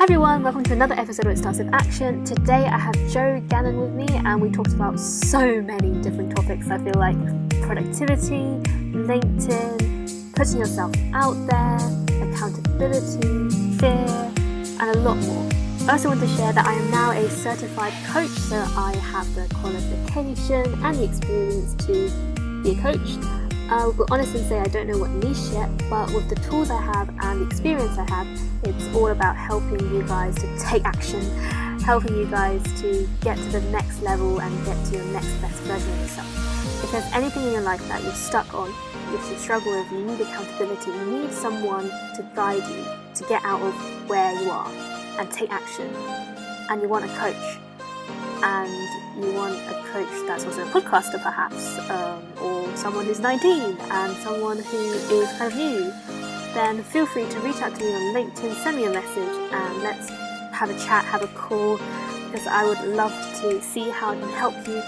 everyone, welcome to another episode of It Starts With Action. Today I have Joe Gannon with me and we talked about so many different topics. I feel like productivity, LinkedIn, putting yourself out there, accountability, fear, and a lot more. I also want to share that I am now a certified coach, so I have the qualification and the experience to be a coach. I will honestly say I don't know what niche yet, but with the tools I have and the experience I have, it's all about helping you guys to take action, helping you guys to get to the next level and get to your next best version of yourself. If there's anything in your life that you're stuck on, if you struggle with, you need accountability, you need someone to guide you to get out of where you are and take action, and you want a coach, and you want a coach that's also a podcaster perhaps, or someone who's 19 and someone who is kind of new, then feel free to reach out to me on LinkedIn, send me a message and let's have a chat, have a call, because I would love to see how I can help you,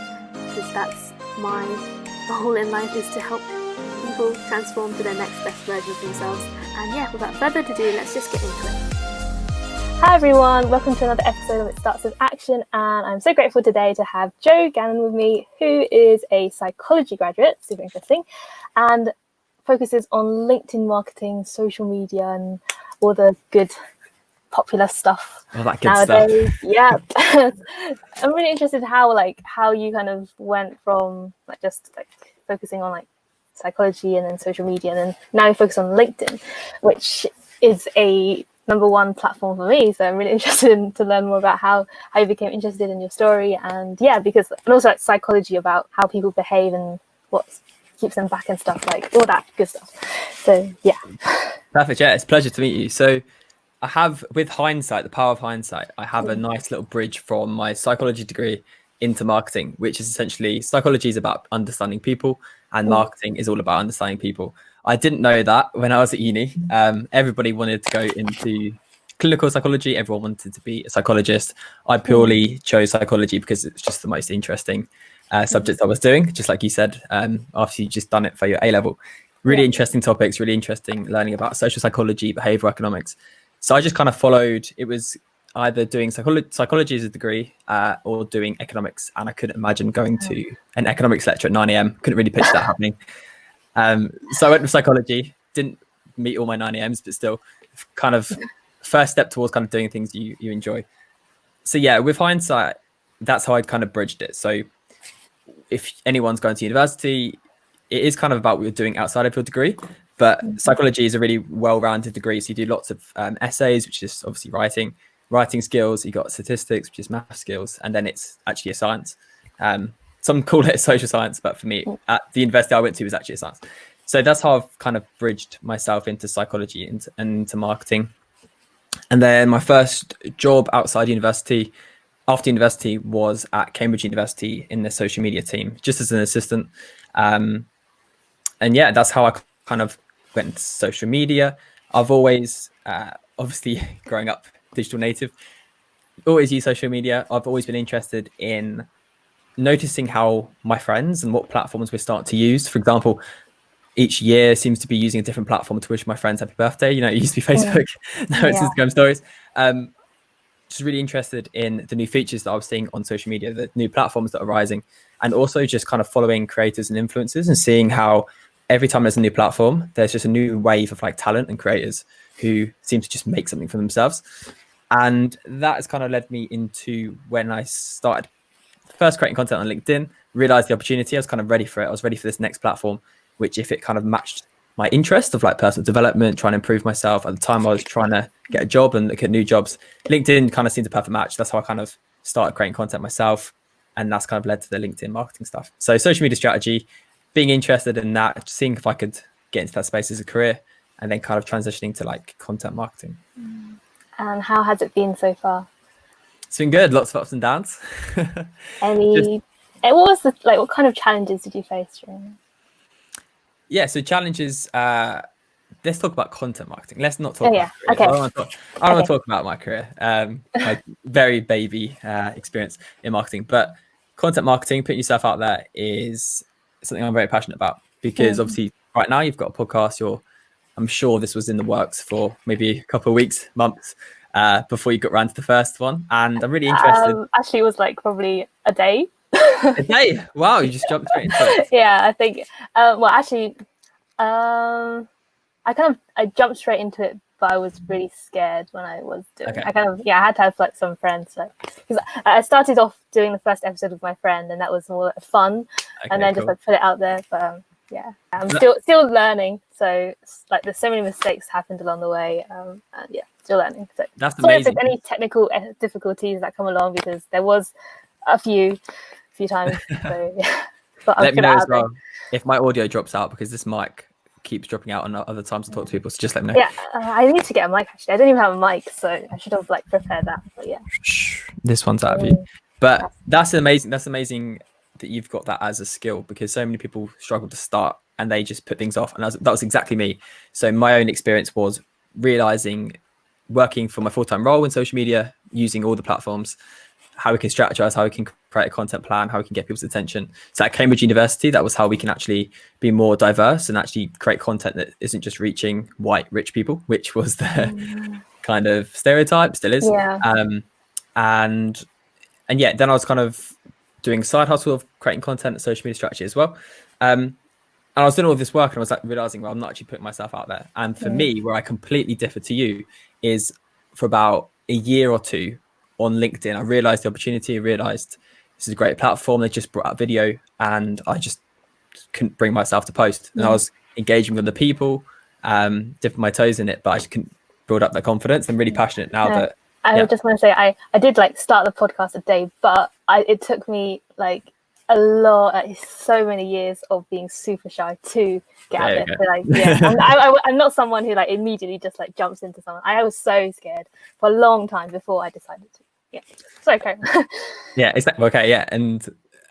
because that's my goal in life, is to help people transform to their next best version of themselves. And yeah, without further ado, let's just get into it. Hi everyone, welcome to another episode of It Starts With Action, and I'm so grateful today to have Joe Gannon with me, who is a psychology graduate, super interesting, and focuses on LinkedIn marketing, social media, and all the good popular stuff all that good nowadays. stuff. Yeah. I'm really interested how you kind of went from just focusing on psychology and then social media, and then now you focus on LinkedIn, which is a number one platform for me. So I'm really interested to learn more about how you became interested in your story, and also psychology, about how people behave and what keeps them back and stuff, all that good stuff. So yeah. Perfect. Yeah, it's a pleasure to meet you. So I have, with hindsight, the power of hindsight, I have a nice little bridge from my psychology degree into marketing, which is essentially, psychology is about understanding people and marketing is all about understanding people. I didn't know that when I was at uni. Everybody wanted to go into clinical psychology. Everyone wanted to be a psychologist. I purely chose psychology because it's just the most interesting subject I was doing, just like you said, after you just done it for your A-level. Really interesting topics, really interesting learning about social psychology, behavioural economics. So I just kind of followed. It was either doing psychology as a degree or doing economics. And I couldn't imagine going to an economics lecture at 9 a.m. Couldn't really picture that happening. So I went with psychology, didn't meet all my 9 a.m.s, but still kind of first step towards kind of doing things you enjoy. So yeah, with hindsight, that's how I kind of bridged it. So if anyone's going to university, it is kind of about what you're doing outside of your degree, but psychology is a really well-rounded degree. So you do lots of essays, which is obviously writing skills. You got statistics, which is math skills, and then it's actually a science. Some call it a social science, but for me, at the university I went to, was actually a science. So that's how I've kind of bridged myself into psychology and into marketing. And then my first job outside university, after university, was at Cambridge University in the social media team, just as an assistant. And yeah, that's how I kind of went into social media. I've always, obviously growing up digital native, always used social media. I've always been interested in noticing how my friends and what platforms we're starting to use. For example, each year seems to be using a different platform to wish my friends happy birthday. You know, it used to be Facebook, now it's Instagram stories. Just really interested in the new features that I was seeing on social media, the new platforms that are rising, and also just kind of following creators and influencers and seeing how every time there's a new platform, there's just a new wave of talent and creators who seem to just make something for themselves. And that has kind of led me into when I started first creating content on LinkedIn, realized the opportunity. I was kind of ready for it. I was ready for this next platform, which if it kind of matched my interest of personal development, trying to improve myself. At the time I was trying to get a job and look at new jobs. LinkedIn kind of seemed a perfect match. That's how I kind of started creating content myself. And that's kind of led to the LinkedIn marketing stuff. So social media strategy, being interested in that, seeing if I could get into that space as a career, and then kind of transitioning to content marketing. And how has it been so far? It's been good. Lots of ups and downs. What kind of challenges did you face during it? Yeah, so challenges. Let's talk about content marketing. Let's not talk about career. Okay. I don't want to talk about my career. My very baby experience in marketing, but content marketing, putting yourself out there, is something I'm very passionate about, because obviously right now you've got a podcast. I'm sure this was in the works for maybe a couple of weeks, months. before you got round to the first one. And I'm really interested. Actually, it was like probably a day. A day? Wow, you just jumped straight into it. Yeah, I think. Well, actually, I jumped straight into it, but I was really scared when I was doing it. I had to have like some friends, like, because I started off doing the first episode with my friend, and that was more like, fun, and then just like put it out there. But yeah, I'm still learning. So like, there's so many mistakes happened along the way, and yeah, still learning. So that's amazing. If there's any technical difficulties that come along, because there was a few times. So yeah, but let me know as well if my audio drops out, because this mic keeps dropping out on other times to talk to people, so just let me know. Yeah, I need to get a mic. Actually, I don't even have a mic, so I should have like prepared that. But yeah, this one's out of view. But that's amazing that you've got that as a skill, because so many people struggle to start and they just put things off, and that was exactly me. So my own experience was realizing, working for my full-time role in social media, using all the platforms, how we can strategize, how we can create a content plan, how we can get people's attention. So at Cambridge University, that was how we can actually be more diverse and actually create content that isn't just reaching white rich people, which was the kind of stereotype, still is. Yeah. And yeah, then I was kind of doing a side hustle of creating content and social media strategy as well. And I was doing all this work, and I was like realizing, well, I'm not actually putting myself out there. And for me, where I completely differ to you is, for about a year or two on LinkedIn, I realized the opportunity. I realized this is a great platform. They just brought out video, and I just couldn't bring myself to post. And I was engaging with other people, dipping my toes in it, but I just couldn't build up that confidence. I'm really passionate now that. I just want to say I did like start the podcast a day, but it took me like a lot, like, so many years of being super shy to get out there. So, like, yeah, I'm not someone who like immediately just like jumps into someone. I was so scared for a long time before I decided to. Yeah, so okay. Yeah, exactly. Okay, yeah, and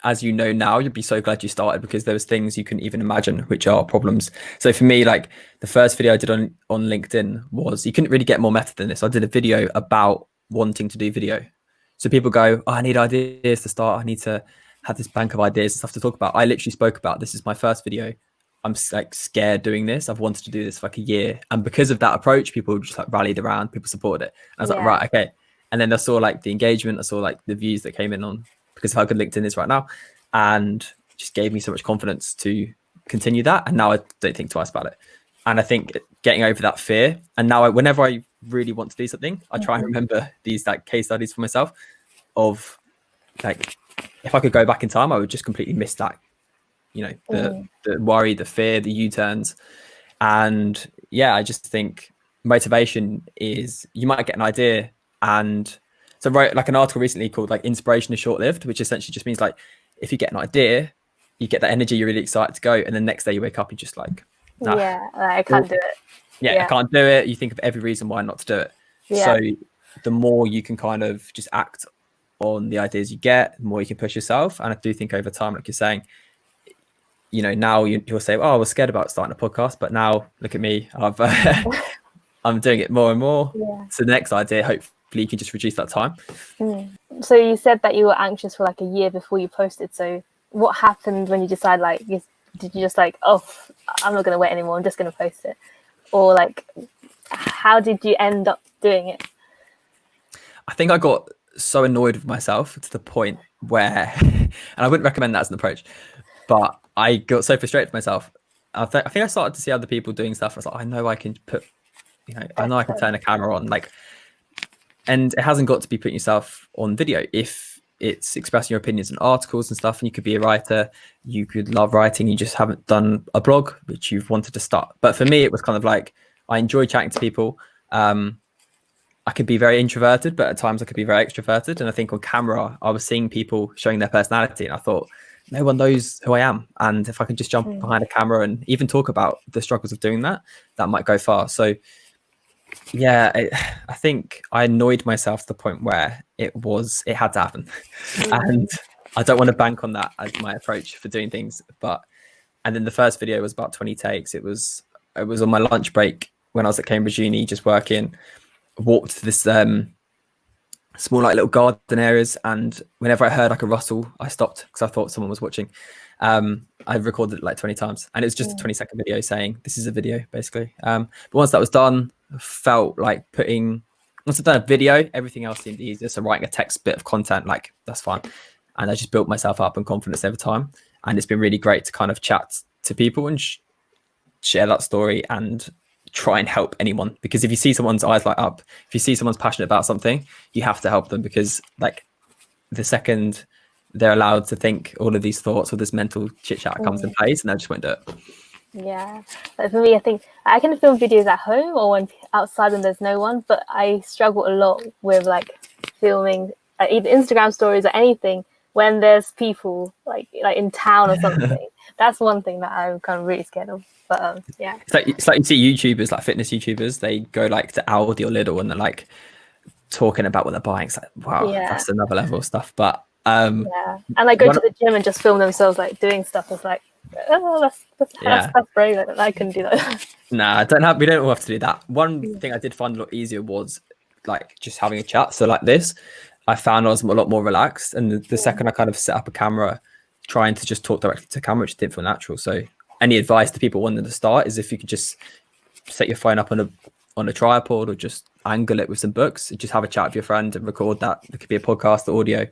as you know now, you'd be so glad you started, because there was things you couldn't even imagine, which are problems. So for me, like the first video I did on LinkedIn was, you couldn't really get more meta than this. I did a video about wanting to do video. So people go, oh, I need ideas to start. I need to have this bank of ideas and stuff to talk about. I literally spoke about, this is my first video. I'm like scared doing this. I've wanted to do this for like a year. And because of that approach, people just like rallied around, people supported it. And I was like, right, okay. And then I saw like the engagement, I saw like the views that came in on, because of how good LinkedIn is right now, and just gave me so much confidence to continue that. And now I don't think twice about it. And I think getting over that fear, and now whenever I really want to do something, I try and remember these like case studies for myself of like, if I could go back in time, I would just completely miss that, you know, the worry, the fear, the U-turns. And yeah, I just think motivation is, you might get an idea. And so I wrote like an article recently called like Inspiration is Short-Lived, which essentially just means like, if you get an idea, you get that energy, you're really excited to go, and the next day you wake up, you're just like, nah, I can't do it. I can't do it. You think of every reason why not to do it. So the more you can kind of just act on the ideas you get, the more you can push yourself. And I do think over time, like you're saying, you know, now you'll say, oh, I was scared about starting a podcast, but now look at me, I'm doing it more and more. So the next idea, hopefully you can just reduce that time. So you said that you were anxious for like a year before you posted. So what happened when you decided, like, did you just like, oh, I'm not going to wait anymore, I'm just going to post it? Or like, how did you end up doing it? I think I got so annoyed with myself to the point where, and I wouldn't recommend that as an approach, but I got so frustrated with myself. I think I started to see other people doing stuff. I was like, I know I can put, you know, I know I can turn a camera on, like, and it hasn't got to be putting yourself on video. If it's expressing your opinions in articles and stuff, and you could be a writer, you could love writing, you just haven't done a blog, which you've wanted to start. But for me, it was kind of like, I enjoy chatting to people. I could be very introverted, but at times I could be very extroverted. And I think on camera, I was seeing people showing their personality, and I thought, no one knows who I am. And if I can just jump behind a camera and even talk about the struggles of doing that, that might go far. So yeah, I think I annoyed myself to the point where it had to happen. And I don't want to bank on that as my approach for doing things. And then the first video was about 20 takes. It was on my lunch break when I was at Cambridge Uni, just working. Walked to this small like little garden areas, and whenever I heard like a rustle, I stopped because I thought someone was watching. I recorded it like 20 times, and it was just a 20-second video saying this is a video, basically. But once that was done, I felt like putting Once I've done a video, everything else seemed easier. So writing a text bit of content, like that's fine. And I just built myself up and confidence over time. And it's been really great to kind of chat to people and share that story and try and help anyone. Because if you see someone's eyes light up, if you see someone's passionate about something, you have to help them, because like the second they're allowed to think all of these thoughts or this mental chit chat comes in place, and they just won't do it. Yeah, like for me, I think I can film videos at home or when outside when there's no one, but I struggle a lot with like filming either Instagram stories or anything when there's people like in town or something. That's one thing that I'm kind of really scared of. But yeah, it's like you see YouTubers, like fitness YouTubers, they go like to Aldi or Lidl and they're like talking about what they're buying. It's like, wow, yeah, that's another level of stuff. But yeah, and like go to the gym and just film themselves like doing stuff. It's like, oh, that's brave. Like, I couldn't do that. Nah, we don't all have to do that. One thing I did find a lot easier was like just having a chat. So like this, I found I was a lot more relaxed. And the second I kind of set up a camera, trying to just talk directly to camera, which didn't feel natural. So any advice to people wanting to start is if you could just set your phone up on a tripod or just angle it with some books, just have a chat with your friend and record that. It could be a podcast or audio,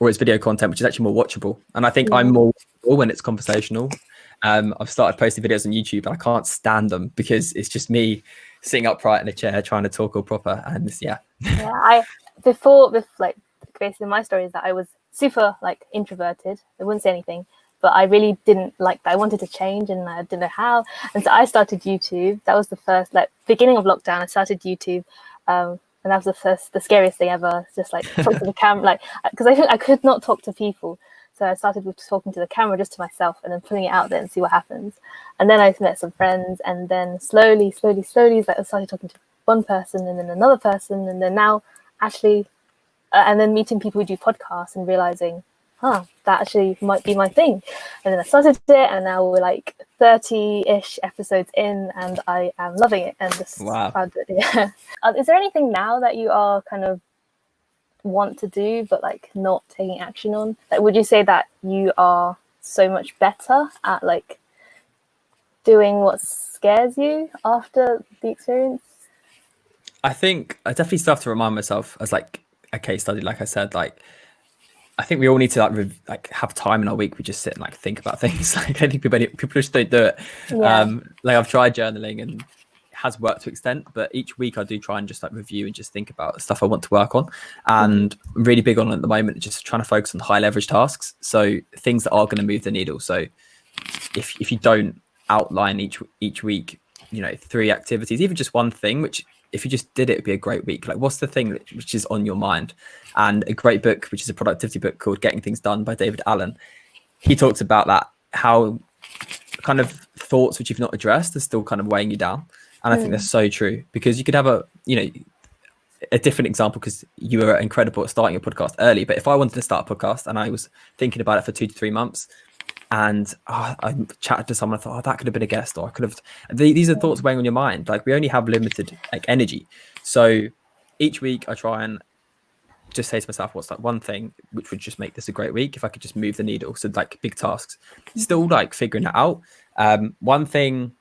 or it's video content, which is actually more watchable. And I think I'm more watchable when it's conversational. I've started posting videos on YouTube and I can't stand them because it's just me sitting upright in a chair trying to talk all proper. And yeah, before like basically my story is that I was super like introverted. I wouldn't say anything, but I really didn't like that. I wanted to change and I didn't know how. And so I started YouTube. That was the first, like beginning of lockdown, I started YouTube. And that was the scariest thing ever. Just like talk to the camera, like, because I could not talk to people. So I started with talking to the camera just to myself and then putting it out there and see what happens. And then I met some friends, and then slowly, like I started talking to one person and then another person. And then now actually, and then meeting people who do podcasts and realizing, that actually might be my thing. And then I started it, and now we're like 30-ish episodes in, and I am loving it and just found it. Yeah. Is there anything now that you are kind of want to do but like not taking action on? Like, would you say that you are so much better at like doing what scares you after the experience? I think I definitely still have to remind myself as like a case study, like I said, like I think we all need to like have time in our week. We just sit and like think about things. Like I think people just don't do it. Like I've tried journaling and it has worked to an extent, but each week I do try and just like review and just think about stuff I want to work on. And I'm really big on at the moment, just trying to focus on high leverage tasks. So things that are going to move the needle. So if you don't outline each week, 3 activities, even just one thing, which if you just did it, it'd be a great week. Like what's the thing which is on your mind? And a great book, which is a productivity book called Getting Things Done by David Allen. He talks about that, how kind of thoughts which you've not addressed are still kind of weighing you down. And I think that's so true, because you could have a different example, because you were incredible at starting your podcast early. But if I wanted to start a podcast and I was thinking about it for 2 to 3 months, and I chatted to someone, I thought, that could have been a guest, or I could have. These are thoughts weighing on your mind. Like we only have limited like energy. So each week I try and just say to myself, what's that one thing which would just make this a great week if I could just move the needle? So like big tasks, still like figuring it out. One thing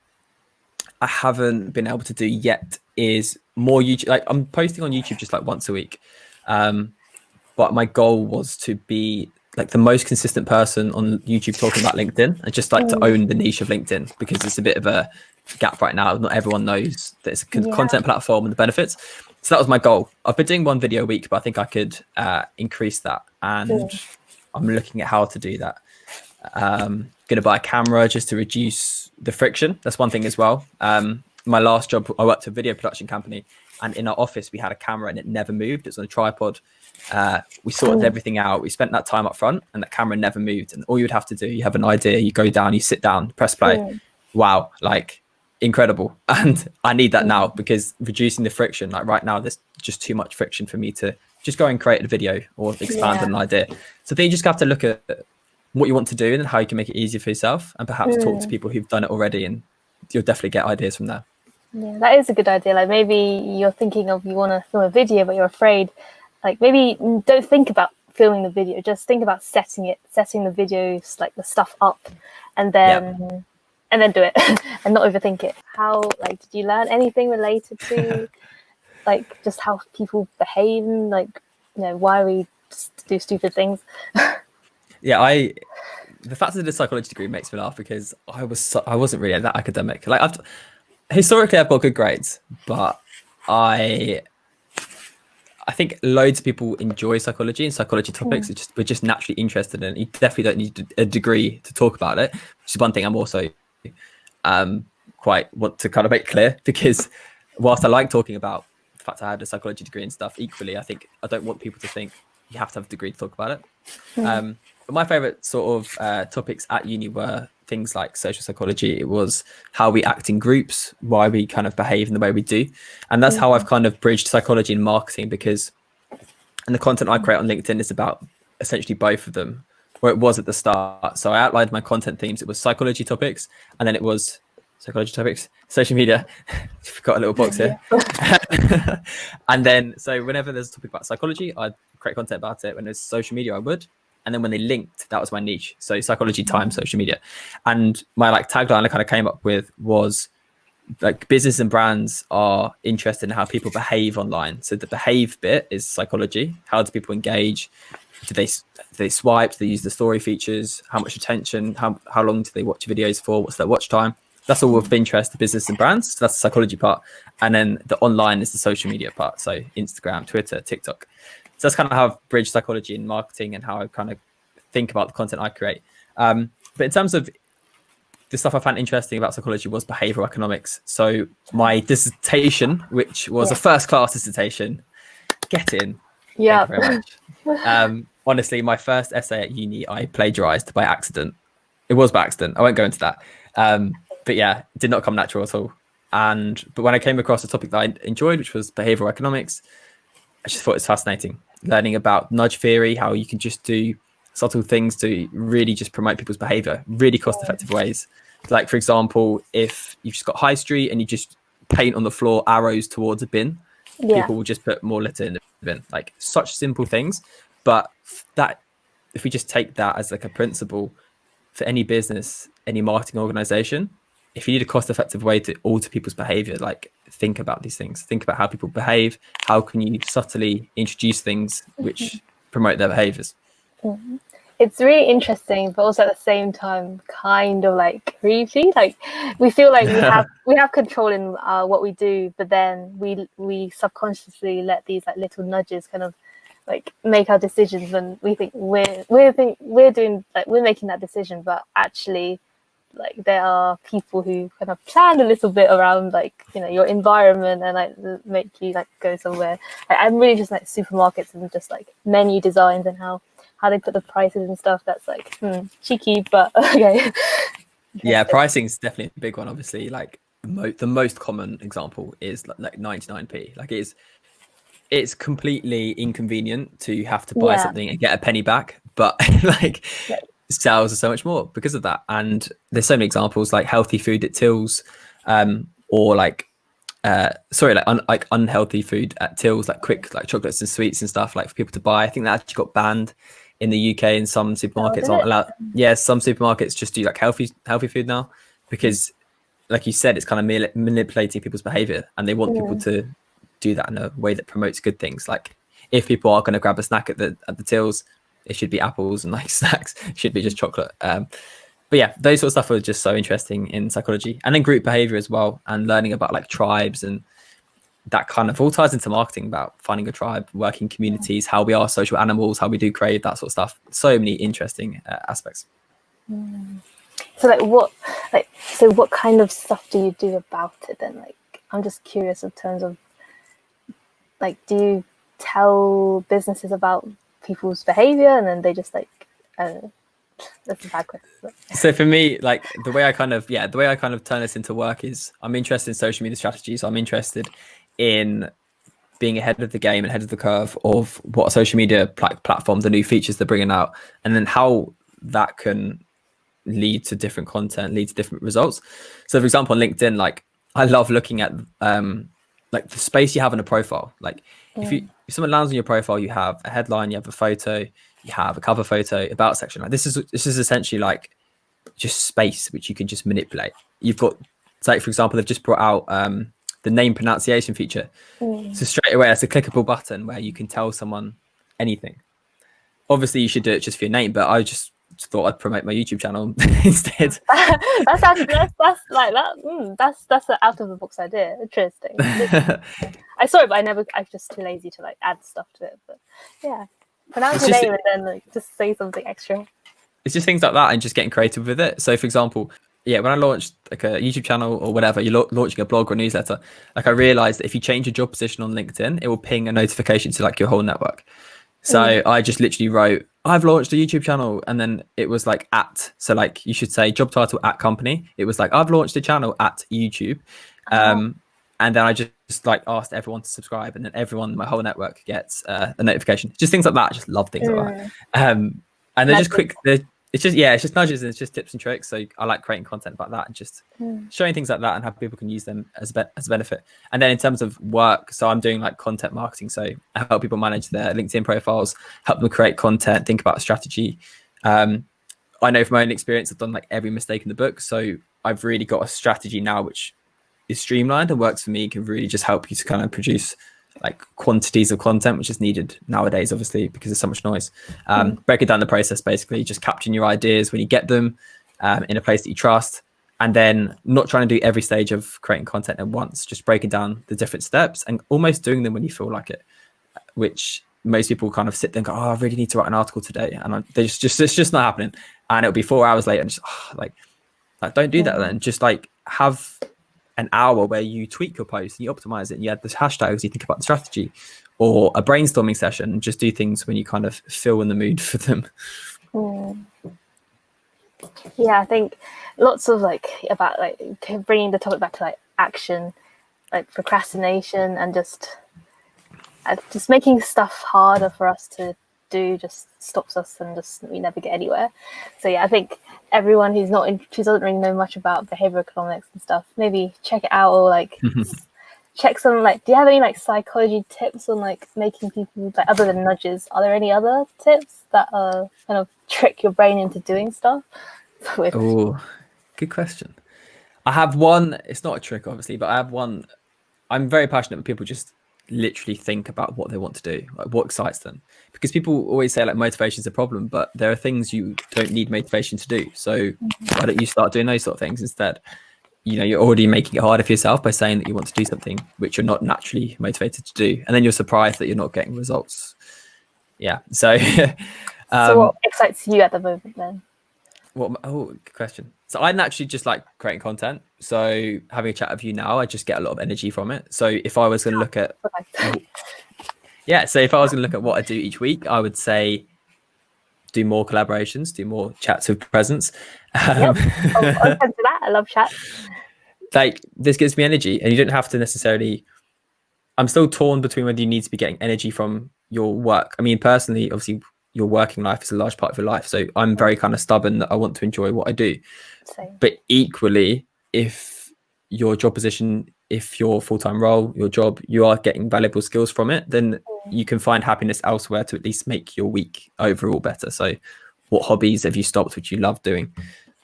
I haven't been able to do yet is more YouTube. Like I'm posting on YouTube just like once a week. But my goal was to be like the most consistent person on YouTube talking about LinkedIn, and just like to own the niche of LinkedIn, because it's a bit of a gap right now. Not everyone knows that it's a content platform and the benefits. So that was my goal. I've been doing one video a week, but I think I could increase that. And I'm looking at how to do that. Going to buy a camera just to reduce the friction. That's one thing as well. My last job, I worked at a video production company, and in our office we had a camera and it never moved. It was on a tripod. We sorted everything out. We spent that time up front, and that camera never moved. And all you'd have to do, you have an idea, you go down, you sit down, press play. Wow, like incredible. And I need that now, because reducing the friction, like right now there's just too much friction for me to just go and create a video or expand on an idea. So then you just have to look at what you want to do and how you can make it easier for yourself, and perhaps talk to people who've done it already, and you'll definitely get ideas from there. Yeah, that is a good idea. Like maybe you're thinking of, you want to film a video, but you're afraid. Like maybe don't think about filming the video. Just think about setting the videos, like the stuff up, and then do it, and not overthink it. How, like, did you learn anything related to like just how people behave and like, why we just do stupid things. Yeah, the fact that I did a psychology degree makes me laugh because I wasn't really that academic. Like historically I've got good grades, but I think loads of people enjoy psychology and psychology topics. We're just naturally interested in it. You definitely don't need a degree to talk about it, which is one thing I'm also quite want to kind of make clear, because whilst I like talking about the fact I had a psychology degree and stuff, equally I think I don't want people to think you have to have a degree to talk about it. But my favorite sort of topics at uni were things like social psychology. It was how we act in groups, why we kind of behave in the way we do. And that's how I've kind of bridged psychology and marketing, because and the content I create on LinkedIn is about essentially both of them, where it was at the start. So I outlined my content themes. It was psychology topics, and then it was psychology topics, social media. We've got a little box here. And then, so whenever there's a topic about psychology, I'd create content about it. When there's social media, I would. And then when they linked, that was my niche. So psychology times social media. And my like tagline I kind of came up with was like business and brands are interested in how people behave online. So the behave bit is psychology. How do people engage? Do they swipe? Do they use the story features? How much attention? How long do they watch videos for? What's their watch time? That's all of interest to business and brands. So that's the psychology part. And then the online is the social media part. So Instagram, Twitter, TikTok. So that's kind of how I've bridged psychology and marketing and how I kind of think about the content I create. But in terms of the stuff I found interesting about psychology was behavioral economics. So my dissertation, which was a first class dissertation, get in. Yeah. Thank you very much. Honestly, my first essay at uni, I plagiarized by accident. It was by accident. I won't go into that. But yeah, it did not come natural at all. But when I came across a topic that I enjoyed, which was behavioral economics, I just thought it was fascinating. Learning about nudge theory, how you can just do subtle things to really just promote people's behavior, really cost-effective ways. Like, for example, if you've just got high street and you just paint on the floor arrows towards a bin, people will just put more litter in the bin. Like, such simple things. But that, if we just take that as like a principle for any business, any marketing organization, if you need a cost-effective way to alter people's behavior, like think about these things. Think about how people behave. How can you subtly introduce things which promote their behaviors? It's really interesting, but also at the same time, kind of like creepy. Like we feel like we have control in what we do, but then we subconsciously let these like little nudges kind of like make our decisions when we think we're doing like we're making that decision, but actually like there are people who kind of plan a little bit around like your environment and like make you like go somewhere. I'm really just like supermarkets and just like menu designs and how they put the prices and stuff. That's like cheeky, but okay. Yeah, pricing is definitely a big one. Obviously, like the most common example is like 99p. Like it's completely inconvenient to have to buy something and get a penny back, but like sales are so much more because of that. And there's so many examples like healthy food at tills, or like unhealthy food at tills, like quick like chocolates and sweets and stuff like for people to buy. I think that actually got banned in the UK, and some supermarkets aren't allowed. Yeah, some supermarkets just do like healthy food now because, like you said, it's kind of manipulating people's behavior, and they want people to do that in a way that promotes good things. Like if people are going to grab a snack at the tills, it should be apples and like snacks. It should be just chocolate. But yeah, those sort of stuff are just so interesting in psychology, and then group behavior as well, and learning about like tribes, and that kind of all ties into marketing about finding a tribe, working communities, how we are social animals, how we do crave that sort of stuff. So many interesting aspects. So what kind of stuff do you do about it then? Like, I'm just curious in terms of like, do you tell businesses about people's behavior and then they just like, that's a bad question. So for me, like the way I kind of turn this into work is I'm interested in social media strategy. So I'm interested in being ahead of the game and ahead of the curve of what social media platform, the new features they're bringing out, and then how that can lead to different content, lead to different results. So for example, on LinkedIn, like I love looking at like the space you have in a profile. Like if someone lands on your profile, you have a headline, you have a photo, you have a cover photo, about section. Like this is essentially like just space which you can just manipulate. You've got, like for example, they've just brought out the name pronunciation feature. Mm. So straight away, it's a clickable button where you can tell someone anything. Obviously, you should do it just for your name, but I just thought I'd promote my YouTube channel instead. That's actually that's like that. That's an out of the box idea. Interesting. I saw it, but I'm just too lazy to like add stuff to it. But yeah, pronounce It's your just- name and then like just say something extra. It's just things like that and just getting creative with it. So, for example, yeah, when I launched like a YouTube channel or whatever, you're launching a blog or a newsletter, like I realized that if you change your job position on LinkedIn, it will ping a notification to like your whole network. So I just literally wrote, I've launched a YouTube channel. And then it was like at, so like you should say job title at company. It was like, I've launched a channel at YouTube. And then I just like asked everyone to subscribe, and then everyone, my whole network gets a notification. Just things like that. I just love things like that. And they're just quick. It's just nudges and it's just tips and tricks. So I like creating content about that and just showing things like that and how people can use them as a benefit. And then in terms of work, so I'm doing like content marketing. So I help people manage their LinkedIn profiles, help them create content, think about strategy. I know from my own experience, I've done like every mistake in the book. So I've really got a strategy now, which is streamlined and works for me, can really just help you to kind of produce like quantities of content, which is needed nowadays, obviously, because there's so much noise. Breaking down the process, basically just capturing your ideas when you get them in a place that you trust, and then not trying to do every stage of creating content at once, just breaking down the different steps and almost doing them when you feel like it, which most people kind of sit there and go, oh, I really need to write an article today. And it's just not happening. And it'll be 4 hours later and just like don't do that then. Just like have an hour where you tweak your post and you optimize it and you add the hashtags, you think about the strategy, or a brainstorming session, and just do things when you kind of feel in the mood for them. Yeah, I think lots of like about like bringing the topic back to like action, like procrastination, and just making stuff harder for us to do just stops us and just we never get anywhere. So yeah, I think everyone who doesn't really know much about behavioral economics and stuff, maybe check it out, or like check some like, do you have any like psychology tips on like making people, like other than nudges, are there any other tips that kind of trick your brain into doing stuff? Oh, good question. I have one. It's not a trick, obviously, but I have one. I'm very passionate when people just literally think about what they want to do, like what excites them, because people always say like motivation is a problem, but there are things you don't need motivation to do. So why don't you start doing those sort of things instead? You know, you're already making it harder for yourself by saying that you want to do something which you're not naturally motivated to do, and then you're surprised that you're not getting results. Yeah. So so what excites you at the moment then? Good question. So I naturally just like creating content. So having a chat with you now, I just get a lot of energy from it. So if I was going to look at, if I was going to look at what I do each week, I would say do more collaborations, do more chats with presence. Yep. I'm open to that. I love chats. Like this gives me energy, and you don't have to necessarily. I'm still torn between whether you need to be getting energy from your work. I mean, personally, obviously, your working life is a large part of your life. So I'm very kind of stubborn that I want to enjoy what I do. Same. But equally, if your job position, if your full-time role, your job, you are getting valuable skills from it, then you can find happiness elsewhere to at least make your week overall better. So what hobbies have you stopped which you love doing,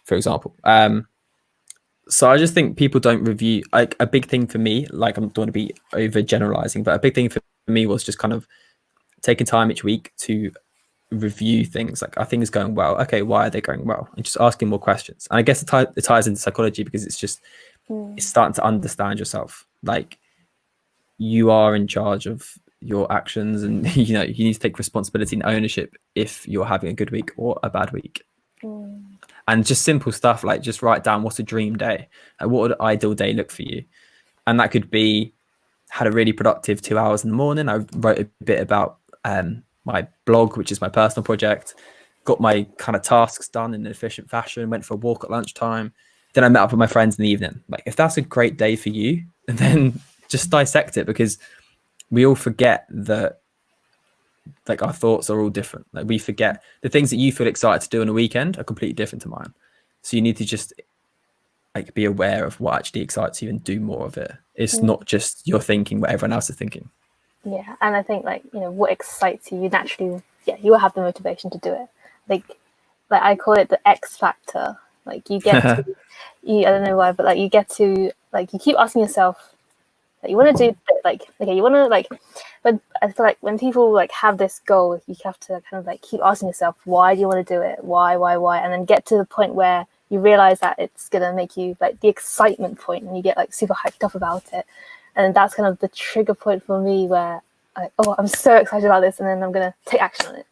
for example? So I just think people don't review, like a big thing for me, like I don't want to be over generalizing, but a big thing for me was just kind of taking time each week to review things. Like, are things going well? Okay, why are they going well? And just asking more questions. And I guess it ties into psychology, because it's just it's starting to understand yourself. Like, you are in charge of your actions, and you know you need to take responsibility and ownership if you're having a good week or a bad week. And just simple stuff like just write down what's a dream day, like what would an ideal day look for you. And that could be, had a really productive 2 hours in the morning. I wrote a bit about my blog, which is my personal project, got my kind of tasks done in an efficient fashion, went for a walk at lunchtime. Then I met up with my friends in the evening. Like, if that's a great day for you, then just dissect it, because we all forget that like our thoughts are all different. Like, we forget the things that you feel excited to do on a weekend are completely different to mine. So you need to just like be aware of what actually excites you and do more of it. It's not just you're thinking what everyone else is thinking. Yeah, and I think like, you know, what excites you, you naturally, you will have the motivation to do it. Like I call it the X factor. Like you get to, I don't know why, but like you get to, like you keep asking yourself, Like, you want to do like, okay, you want to like, but I feel like when people like have this goal, you have to kind of like keep asking yourself, why do you want to do it? Why, and then get to the point where you realize that it's gonna make you like the excitement point, and you get like super hyped up about it, and that's kind of the trigger point for me where I'm so excited about this, and then I'm gonna take action on it.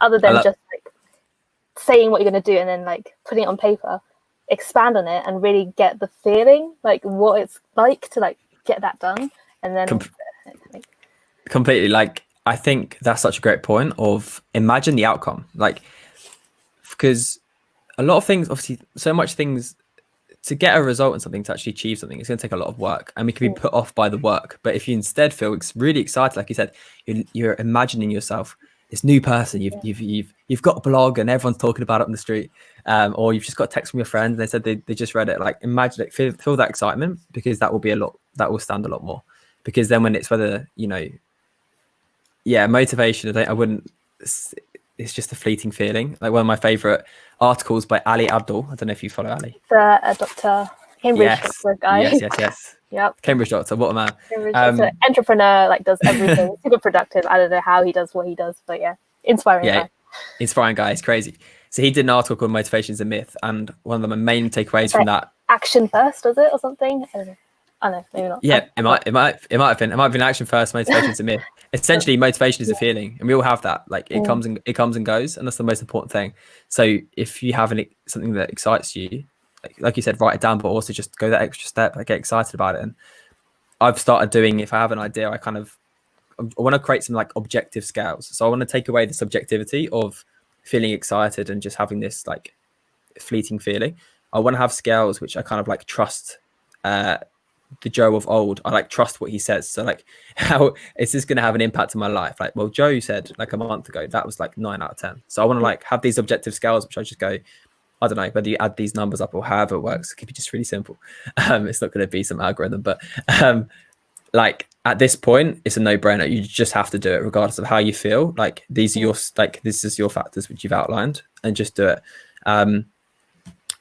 Other than just like saying what you're gonna do and then like putting it on paper, expand on it and really get the feeling, like what it's like to like get that done, and then completely. Like, I think that's such a great point of imagine the outcome, like, because a lot of things, obviously, so much things to get a result in something, to actually achieve something, it's going to take a lot of work, and we can be put off by the work. But if you instead feel really excited, like you said, you're imagining yourself this new person, you've got a blog and everyone's talking about it on the street, or you've just got a text from your friend and they said they just read it. Like, imagine it, feel that excitement, because that will stand a lot more. Because then when it's whether, motivation, I wouldn't, it's just a fleeting feeling. Like, one of my favorite articles by Ali Abdul, I don't know if you follow Ali, the doctor, Cambridge doctor guy. Yes. Yep. Cambridge doctor, what a man. He's an entrepreneur, like does everything, super productive. I don't know how he does what he does, but yeah, inspiring guy. Inspiring guy. It's crazy. So he did an article called Motivation is a Myth, and one of the main takeaways from that, action first, was it, or something? I don't know. Oh no, maybe not. Yeah, it might have been action first, motivation is a myth. Essentially, motivation is a feeling, and we all have that. Like, it comes and goes, and that's the most important thing. So if you have something that excites you, like you said, write it down, but also just go that extra step. Like, get excited about it. And I've started doing, if I have an idea, I want to create some like objective scales. So I want to take away the subjectivity of feeling excited and just having this like fleeting feeling. I want to have scales which I kind of like trust. The Joe of old, I like trust what he says. So like, how is this going to have an impact on my life? Like, well, Joe said like a month ago that was like 9 out of 10. So I want to like have these objective scales, which I just go, I don't know whether you add these numbers up or however it works. It could be just really simple. It's not going to be some algorithm, but like at this point, it's a no-brainer. You just have to do it regardless of how you feel. Like, these are this is your factors which you've outlined, and just do it.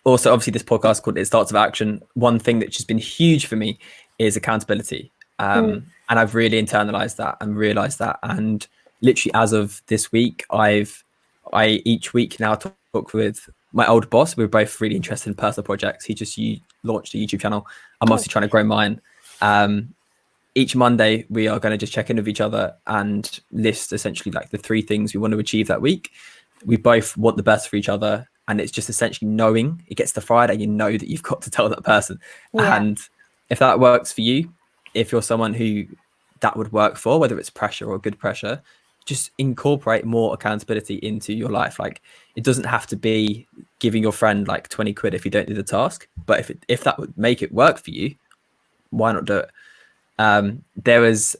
Also, obviously, this podcast called It Starts with Action. One thing that's just been huge for me is accountability. And I've really internalized that and realized that. And literally, as of this week, I each week now talk with my old boss. We're both really interested in personal projects. He just launched a YouTube channel. I'm obviously trying to grow mine. Each Monday, we are going to just check in with each other and list essentially like the 3 things we want to achieve that week. We both want the best for each other. And it's just essentially knowing, it gets to Friday, you know that you've got to tell that person. Yeah. And if that works for you, if you're someone who that would work for, whether it's pressure or good pressure, just incorporate more accountability into your life. Like, it doesn't have to be giving your friend like 20 quid if you don't do the task. But if that would make it work for you, why not do it? There was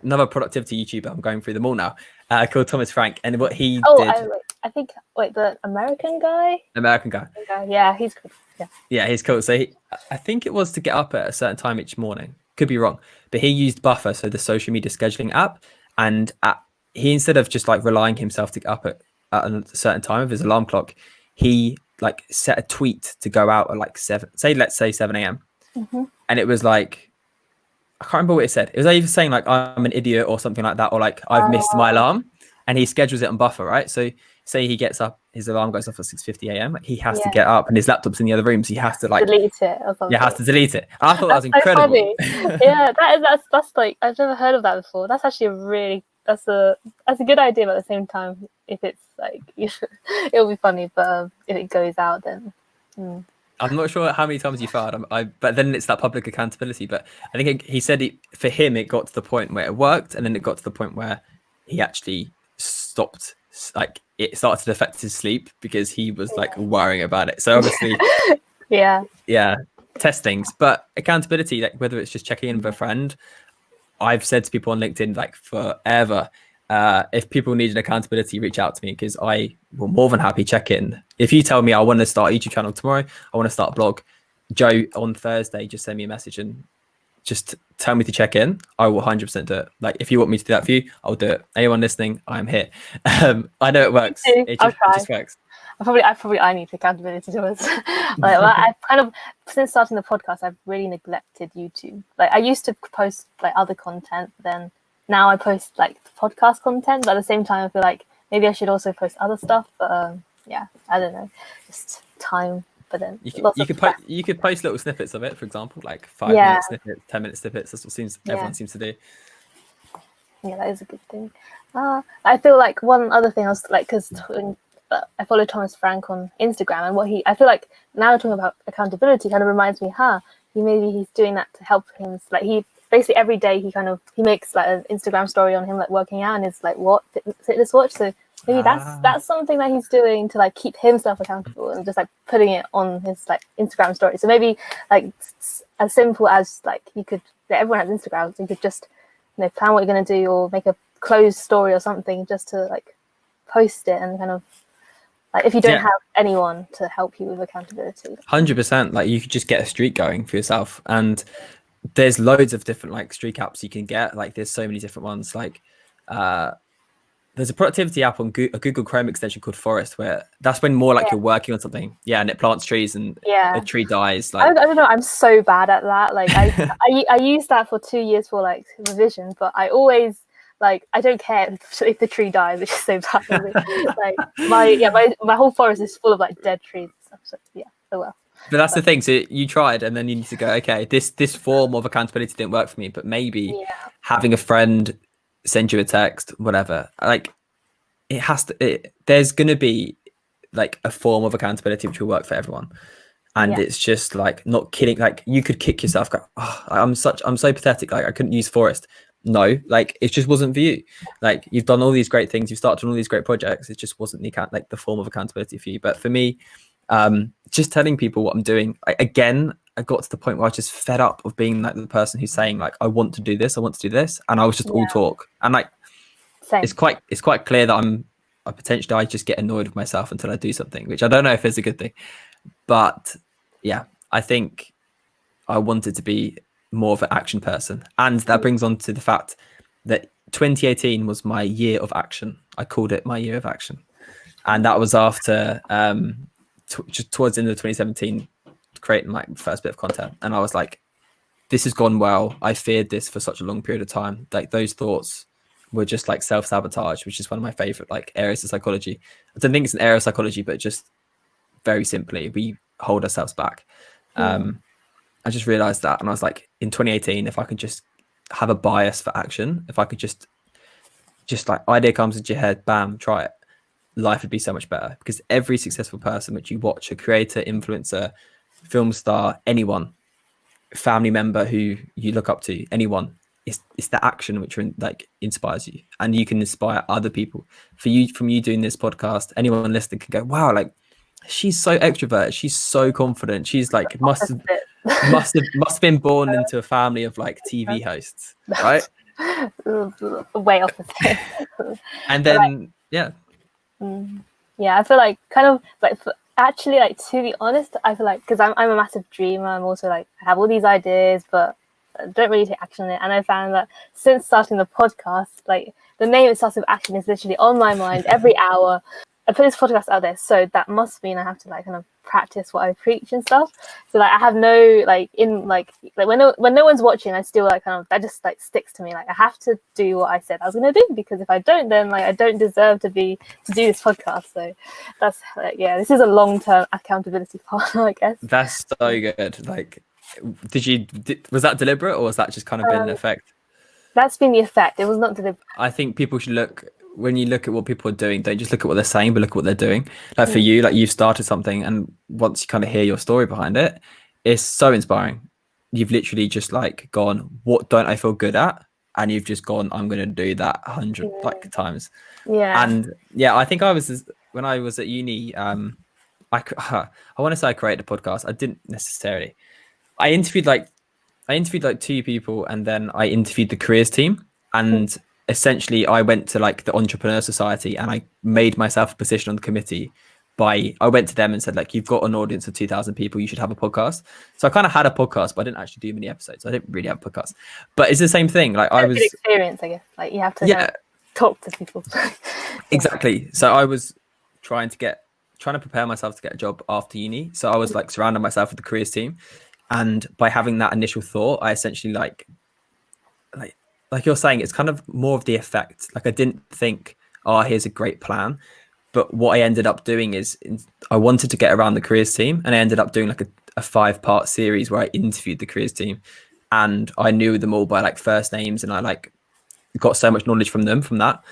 another productivity YouTuber, I'm going through them all now, called Thomas Frank. And what he did... I think the American guy. Yeah, he's cool. Yeah, he's cool. So I think it was to get up at a certain time each morning. Could be wrong, but he used Buffer, so the social media scheduling app, and he, instead of just like relying himself to get up at a certain time of his alarm clock, he like set a tweet to go out at like 7 a.m. And it was like, I can't remember what it said. It was either saying like, I'm an idiot or something like that, or like, I've missed my alarm. And he schedules it on Buffer, right? So say he gets up, his alarm goes off at 6:50 a.m. Like, he has to get up, and his laptop's in the other room, so he has to like delete it or something. Yeah, has to delete it. I thought that was incredible. So yeah, that's like, I've never heard of that before. That's actually that's a good idea, but at the same time, if it's like it'll be funny, but if it goes out, then. I'm not sure how many times you failed, but then it's that public accountability. But I think he said for him, it got to the point where it worked, and then it got to the point where he actually stopped. Like, it started to affect his sleep because he was like worrying about it. So obviously, test things. But accountability, like whether it's just checking in with a friend, I've said to people on LinkedIn like forever, if people need an accountability, reach out to me, because I will more than happy check in. If you tell me I want to start a YouTube channel tomorrow, I want to start a blog, Joe, on Thursday, just send me a message and just tell me to check in. I will 100% do it. Like, if you want me to do that for you, I'll do it. Anyone listening, I'm here. I know it works. It just works. I need accountability towards. Like, well, I kind of, since starting the podcast, I've really neglected YouTube. Like, I used to post like other content, but then now I post like podcast content. But at the same time, I feel like maybe I should also post other stuff. But yeah, I don't know, just time. But then you could post little snippets of it, for example, like 5-minute snippets, 10-minute snippets. That's what everyone seems to do. Yeah, that is a good thing. I feel like one other thing I was like, because I follow Thomas Frank on Instagram, and I feel like now talking about accountability kind of reminds me, he's doing that to help him. Like, he basically every day he makes like an Instagram story on him like working out, and it's like fitness watch. So maybe that's something that he's doing to like keep himself accountable, and just like putting it on his like Instagram story. So maybe like as simple as like everyone has Instagram, so you could just plan what you're going to do, or make a closed story or something, just to like post it, and kind of like, if you don't have anyone to help you with accountability. 100%. Like, you could just get a streak going for yourself, and there's loads of different like streak apps you can get. Like, there's so many different ones. Like, there's a productivity app on a Google Chrome extension called Forest, where that's when more like you're working on something. Yeah, and it plants trees, and a tree dies. Like, I don't know. I'm so bad at that. Like, I used that for 2 years for like revision, but I always like, I don't care if the tree dies, which is so bad. Like, my whole forest is full of like dead trees and stuff. So yeah, oh well. But that's the thing. So you tried, and then you need to go, okay, this form of accountability didn't work for me, but maybe having a friend send you a text, whatever, like, there's going to be like a form of accountability which will work for everyone. And it's just like, not kidding. Like, you could kick yourself, go, oh, I'm so pathetic. Like, I couldn't use Forest. No, like, it just wasn't for you. Like, you've done all these great things, you've started on all these great projects. It just wasn't the form of accountability for you. But for me, just telling people what I'm doing, I got to the point where I was just fed up of being like the person who's saying like, I want to do this, and I was just all talk. And like, it's quite clear that I just get annoyed with myself until I do something, which I don't know if it's a good thing. But yeah, I think I wanted to be more of an action person, and that brings on to the fact that 2018 was my year of action. I called it my year of action, and that was after just towards the end of 2017 creating my first bit of content. And I was like, this has gone well. I feared this for such a long period of time. Like, those thoughts were just like self-sabotage, which is one of my favorite like areas of psychology. I don't think it's an area of psychology, but just very simply, we hold ourselves back. I just realized that, and I was like, in 2018, if I could just have a bias for action, if I could just like, idea comes into your head, bam, try it, life would be so much better. Because every successful person which you watch, a creator, influencer, film star, anyone, family member who you look up to, anyone, it's the action which like inspires you, and you can inspire other people. From you doing this podcast, anyone listening can go, wow, like, she's so extrovert, she's so confident, she's like must have been born into a family of like TV hosts, right? Way opposite. And then yeah, I feel like kind of like, actually, like, to be honest, I feel like, because I'm a massive dreamer, I'm also like, I have all these ideas, but I don't really take action on it. And I found that since starting the podcast, like, the name Starts With Action is literally on my mind every hour. I put this podcast out there, so that must mean I have to like kind of practice what I preach and stuff. So like, I have no like, in like when no one's watching, I still like kind of, that just like sticks to me. Like, I have to do what I said I was gonna do, because if I don't, then like, I don't deserve to do this podcast. So that's like, this is a long-term accountability part, I guess. That's so good. Like, was that deliberate, or was that just kind of been an effect? That's been the effect. It was not deliberate. I think people should when you look at what people are doing, don't just look at what they're saying, but look at what they're doing. Like, for you, like, you've started something, and once you kind of hear your story behind it, it's so inspiring. You've literally just like gone, what don't I feel good at? And you've just gone, I'm going to do that 100 like times. Yeah. And yeah, I think when I was at uni, I want to say I created a podcast. I didn't necessarily. I interviewed like 2 people, and then I interviewed the careers team, and essentially I went to like the Entrepreneur Society, and I made myself a position on the committee. I went to them and said, like, you've got an audience of 2,000 people, you should have a podcast. So I kind of had a podcast, but I didn't actually do many episodes. I didn't really have a podcast, but it's the same thing. Like, I was good experience, I guess. Like, you have to talk to people. Exactly. So I was trying trying to prepare myself to get a job after uni. So I was like surrounding myself with the careers team. And by having that initial thought, I essentially like you're saying, it's kind of more of the effect. Like I didn't think, oh, here's a great plan. But what I ended up doing is I wanted to get around the careers team, and I ended up doing like a 5-part series where I interviewed the careers team, and I knew them all by like first names, and I like got so much knowledge from them from that.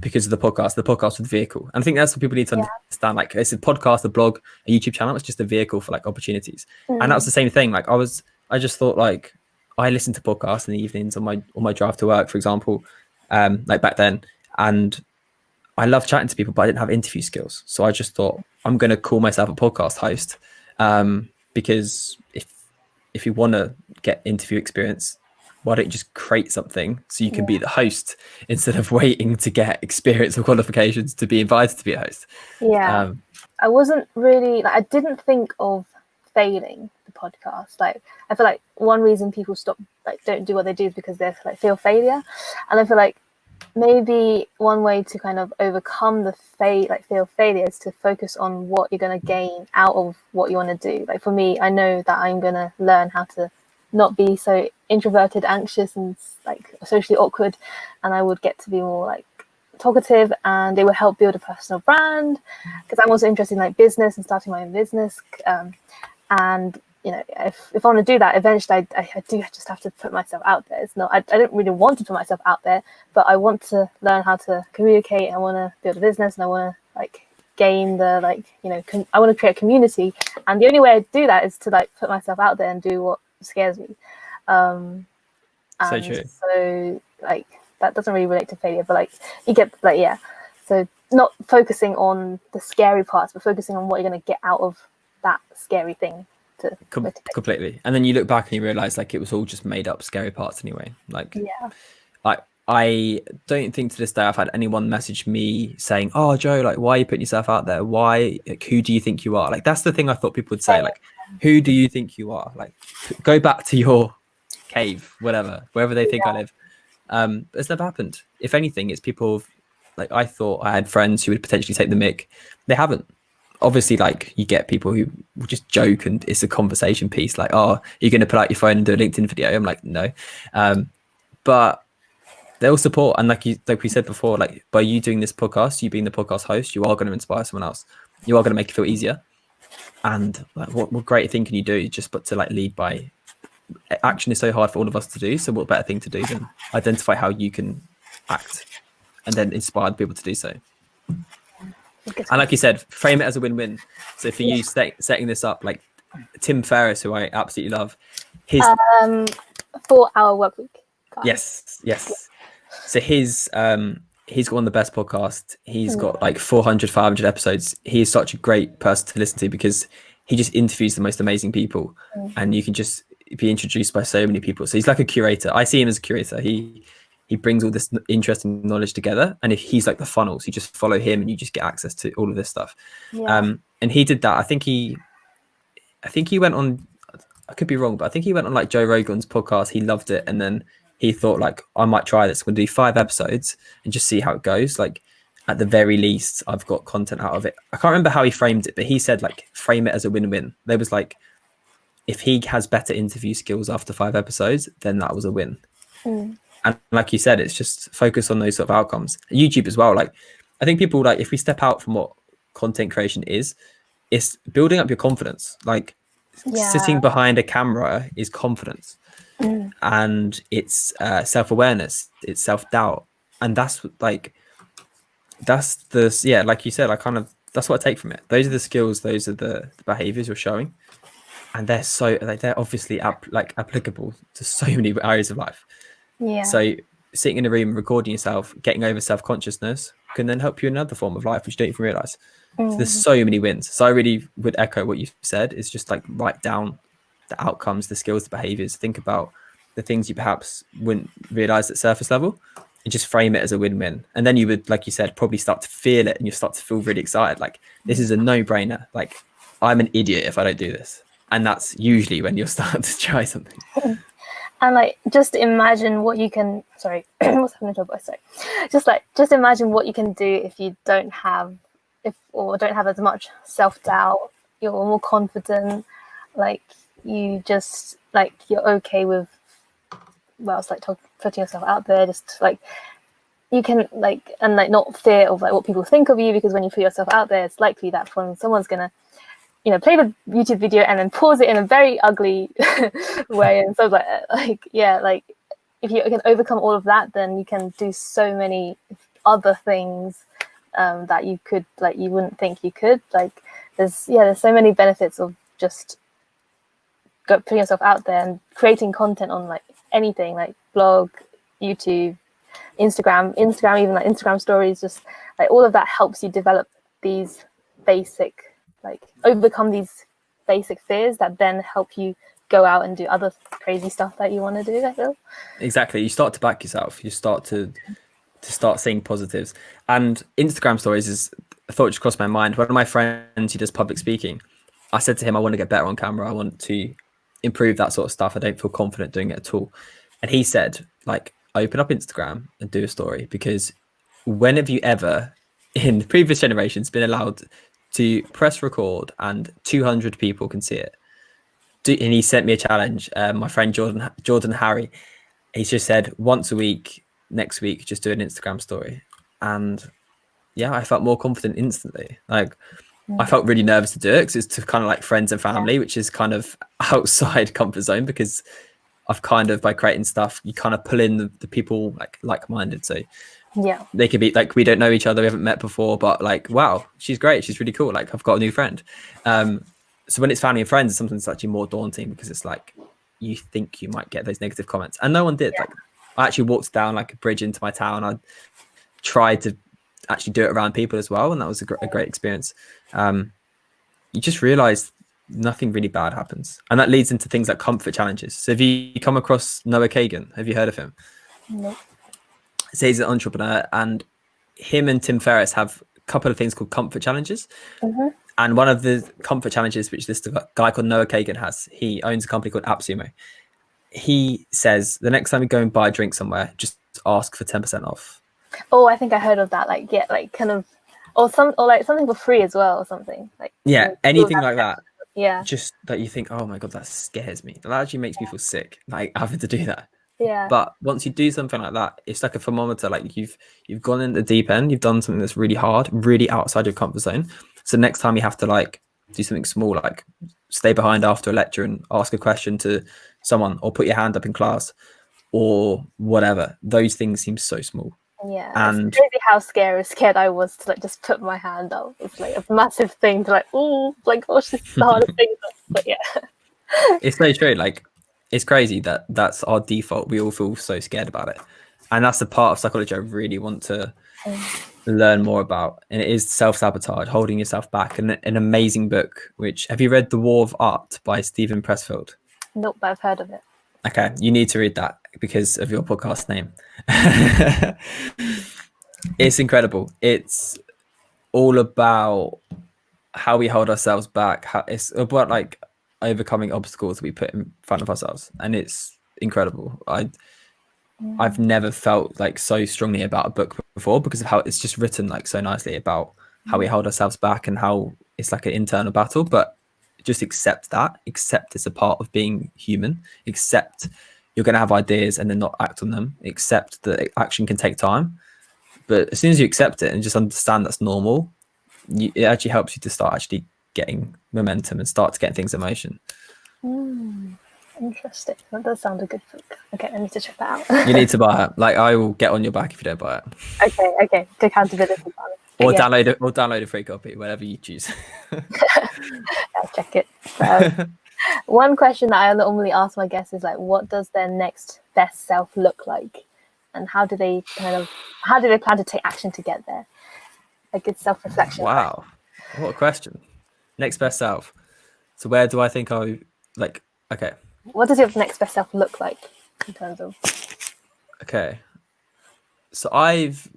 Because of the podcast. The podcast was the vehicle. And I think that's what people need to understand. Like it's a podcast, a blog, a YouTube channel. It's just a vehicle for like opportunities. And that was the same thing. Like I just thought like I listened to podcasts in the evenings on my drive to work, for example, like back then. And I love chatting to people, but I didn't have interview skills. So I just thought I'm going to call myself a podcast host. Because if you want to get interview experience, why don't you just create something so you can be the host instead of waiting to get experience or qualifications to be invited to be a host? I wasn't really like, I didn't think of failing the podcast. Like I feel like one reason people stop, like don't do what they do, is because they like feel failure. And I feel like maybe one way to kind of overcome the fear of failure is to focus on what you're going to gain out of what you want to do. Like for me, I know that I'm going to learn how to not be so introverted, anxious, and like socially awkward, and I would get to be more like talkative, and it would help build a personal brand, because I'm also interested in like business and starting my own business. And you know, if I want to do that, eventually I do just have to put myself out there. It's not, I don't really want to put myself out there, but I want to learn how to communicate. I want to build a business, and I want to like gain the like, you know, I want to create a community, and the only way I do that is to like put myself out there and do what scares me. So true. So like that doesn't really relate to failure, but like you get like so not focusing on the scary parts, but focusing on what you're going to get out of that scary thing. Completely. And then you look back and you realize like it was all just made up scary parts anyway. Like I don't think to this day I've had anyone message me saying, oh Joe, like why are you putting yourself out there? Why, like, who do you think you are? Like that's the thing I thought people would say, like who do you think you are? Like go back to your cave, wherever they think I live. It's never happened. If anything, it's people like I thought I had friends who would potentially take the mic. They haven't. Obviously, like you get people who will just joke and it's a conversation piece, like, oh, you're going to pull out your phone and do a LinkedIn video. I'm like, no. But they'll support. And like we said before, like by you doing this podcast, you being the podcast host, you are going to inspire someone else. You are going to make it feel easier. And like, what great thing can you do just but to like lead by action is so hard for all of us to do. So what better thing to do than identify how you can act and then inspire people to do so. And like you said, frame it as a win-win. So for you setting this up, like Tim Ferriss, who I absolutely love, his 4-hour work week. Yes. So he's got one of the best podcasts. He's got like 400, 500 episodes. He is such a great person to listen to because he just interviews the most amazing people, and you can just be introduced by so many people. So he's like a curator. I see him as a curator. He brings all this interesting knowledge together, and if he's like the funnels, you just follow him and you just get access to all of this stuff. And he did that. I think he went on, I could be wrong, but I think he went on like Joe Rogan's podcast. He loved it, and then he thought like, I might try this. I'm going to do 5 episodes and just see how it goes. Like at the very least, I've got content out of it. I can't remember how he framed it, but he said like frame it as a win-win. There was like, if he has better interview skills after 5 episodes, then that was a win. And like you said, it's just focus on those sort of outcomes. YouTube as well. Like I think people like, if we step out from what content creation is, it's building up your confidence. Like sitting behind a camera is confidence, and it's self-awareness, it's self-doubt. And that's like, that's the, like you said, that's what I take from it. Those are the skills, those are the behaviors you're showing. And they're obviously applicable to so many areas of life. So sitting in a room, recording yourself, getting over self-consciousness can then help you in another form of life, which you don't even realize. So there's so many wins. So I really would echo what you said. It's just like write down the outcomes, the skills, the behaviors. Think about the things you perhaps wouldn't realize at surface level, and just frame it as a win-win. And then you would, like you said, probably start to feel it, and you start to feel really excited. Like this is a no-brainer. Like I'm an idiot if I don't do this. And that's usually when you're starting to try something. And like, just imagine what you can, sorry, what's happening to your voice? Sorry. Just imagine what you can do if you don't have or don't have as much self-doubt, you're more confident, like you just like you're okay with, well, it's like putting yourself out there, just like you can like, and like not fear of like what people think of you, because when you put yourself out there, it's likely that someone's gonna, you know, play the YouTube video and then pause it in a very ugly way, and so like yeah, like if you can overcome all of that, then you can do so many other things that you could, like, you wouldn't think you could. Like there's so many benefits of just putting yourself out there and creating content on like anything, like blog, YouTube, Instagram, even like Instagram stories. Just like all of that helps you develop these basic, like overcome these basic fears that then help you go out and do other crazy stuff that you want to do, I feel. Exactly. You start to back yourself. You start to start seeing positives. And Instagram stories is a thought just crossed my mind. One of my friends who does public speaking, I said to him, I want to get better on camera. I want to improve that sort of stuff. I don't feel confident doing it at all. And he said, like, open up Instagram and do a story, because when have you ever in the previous generations been allowed to press record and 200 people can see it? And he sent me a challenge. My friend Jordan Harry, he's just said once a week, next week, just do an Instagram story. And yeah, I felt more confident instantly. Like I felt really nervous to do it because it's to kind of like friends and family, which is kind of outside comfort zone, because I've kind of, by creating stuff, you kind of pull in the people like-minded. So Yeah, they could be like, we don't know each other, we haven't met before, but like, wow, she's great, she's really cool, like I've got a new friend. So when it's family and friends, it's something that's actually more daunting, because it's like you think you might get those negative comments, and no one did. Like I actually walked down like a bridge into my town. I tried to actually do it around people as well, and that was a great experience. You just realize nothing really bad happens, and that leads into things like comfort challenges. So have you come across Noah Kagan? Have you heard of him? no. So he's an entrepreneur, and him and Tim Ferriss have a couple of things called comfort challenges. And one of the comfort challenges, which this guy called Noah Kagan has, he owns a company called AppSumo. He says the next time you go and buy a drink somewhere, just ask for 10% off. Oh, I think I heard of that. Like, yeah, like kind of, or like something for free as well, or something like. Yeah, anything like that. Yeah. Just that you think, oh my god, that scares me. That actually makes me feel sick, like having to do that. Yeah. But once you do something like that, it's like a thermometer. Like you've gone in the deep end. You've done something that's really hard, really outside your comfort zone. So next time you have to like do something small, like stay behind after a lecture and ask a question to someone, or put your hand up in class, or whatever. Those things seem so small. Yeah, And it's crazy how scared I was to like just put my hand up. It's like a massive thing to like, oh, like gosh, this is the hardest thing. But yeah, it's so true. Like it's crazy that that's our default. We all feel so scared about it, and that's the part of psychology I really want to learn more about. And it is self-sabotage, holding yourself back. And an amazing book, which, have you read The War of Art by Stephen Pressfield? nope, but I've heard of it. Okay, you need to read that because of your podcast name. It's incredible. It's all about how we hold ourselves back. It's about like overcoming obstacles we put in front of ourselves, and it's incredible. I've never felt like so strongly about a book before, because of how it's just written like so nicely about how we hold ourselves back and how it's like an internal battle. But just accept it's a part of being human. Accept you're going to have ideas and then not act on them. Accept that action can take time, but as soon as you accept it and just understand that's normal, it actually helps you to start actually getting momentum and start to get things in motion. Interesting. That does sound a good book. Okay, I need to check that out. You need to buy it. Like I will get on your back if you don't buy it. Okay. Good accountability. Or download a free copy, whatever you choose. I'll check it. So, one question that I normally ask my guests is like, what does their next best self look like, and how do they plan to take action to get there? A good self-reflection. Wow, what a question. Next best self. So where do I think I like? Okay. What does your next best self look like in terms of? Okay. So I've